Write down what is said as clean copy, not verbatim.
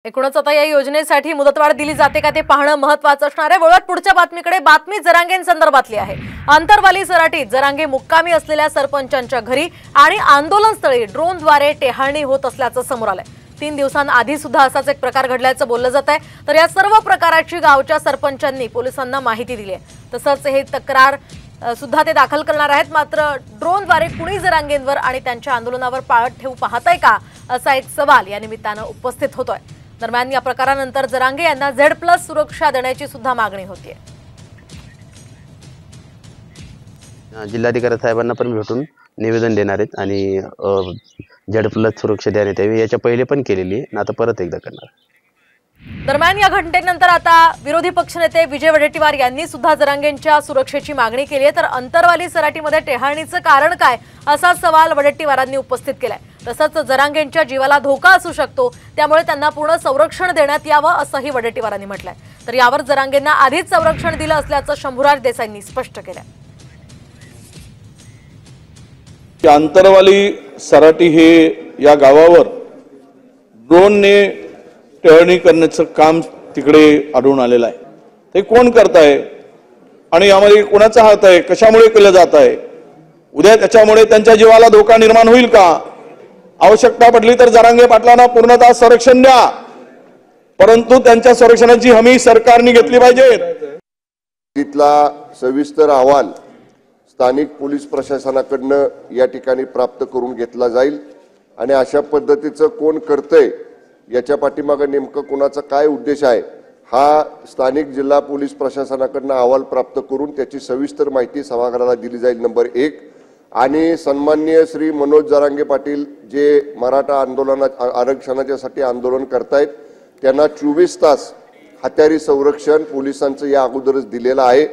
एकूणच आता या योजनेसाठी मुदतवाढ दिली जाते का ते पाहणं महत्त्वाचं असणार आहे। वळत पुढच्या बातमीकडे, बातमी जरांगेंसंदर्भातली आहे। अंतरवाली सराटीत जरांगे मुक्कामी असलेल्या सरपंचांच्या घरी आणि आंदोलनस्थळी ड्रोनद्वारे टेहाळणी होत असल्याचं समोर आलंय। 3 दिवसांआधी सुद्धा असाच एक प्रकार घडल्याचं बोललं जात आहे। तर या सर्व प्रकाराची गावच्या सरपंचांनी पोलिसांना माहिती दिली आहे। तसंच हे तक्रार सुद्धा ते दाखल करणार आहेत। मात्र ड्रोनद्वारे कुणी जरांगेंवर आणि त्यांच्या आंदोलनावर पाळत ठेवू पाहतंय का, असा एक सवाल या निमित्तानं उपस्थित होतोय। दरम्यान या प्रकारानंतर जरांगे यांना Z+ सुरक्षा देण्याची सुद्धा मागणी होतीये। जिल्हाधिकारी साहेबांना पण भेटून निवेदन देणार आहेत आणि Z+ सुरक्षा देण्यात यावी, याच्या पहिले पण केलेली, आता परत एकदा करणार। दरम्यान या घटनेनंतर आता विरोधी पक्षनेते विजय वडेट्टीवार यांनी सुद्धा जरांगेंच्या सुरक्षेची मागणी केली आहे। तर अंतरवाली सराटीमध्ये टेहाळणीचं कारण काय, असा सवाल वडेट्टीवारांनी उपस्थित केलाय। तसंच जरांगेंच्या जीवाला धोका असू शकतो, त्यामुळे त्यांना पूर्ण संरक्षण देण्यात यावं, असंही वडेट्टीवारांनी म्हटलंय। तर यावर जरांगेंना आधीच संरक्षण दिलं असल्याचं शंभूराज देसाईंनी स्पष्ट केलंय। अंतरवाली सराटी हे या गावावर ड्रोनने टेहळणी करण्याचं काम तिकडे आढळून आलेलं आहे। ते कोण करताय आणि यामध्ये कोणाचा हात आहे, कशामुळे केलं जात आहे, उद्या त्याच्यामुळे त्यांच्या जीवाला धोका निर्माण होईल का? आवश्यकता पडली तर जरांगे पाटलांना पूर्णतः संरक्षण द्या, परंतु त्यांच्या संरक्षणाची हमी सरकारने घेतली पाहिजे। तिथला सविस्तर अहवाल स्थानिक पोलीस प्रशासनाकडनं या ठिकाणी प्राप्त करून घेतला जाईल आणि अशा पद्धतीचं कोण करतंय, याच्या पाठीमागे नेमकं कोणाचा काय उद्देश आहे, हा स्थानिक जिल्हा पोलीस प्रशासनाकडनं अहवाल प्राप्त करून त्याची सविस्तर माहिती सभागृहाला दिली जाईल, नंबर 1। आणि सन्माननीय श्री मनोज जरांगे पाटील जे मराठा आरक्षणाच्यासाठी आंदोलन करतायत, त्यांना 24 तास हत्यारी संरक्षण पोलिसांचं या अगोदरच दिलेलं आहे।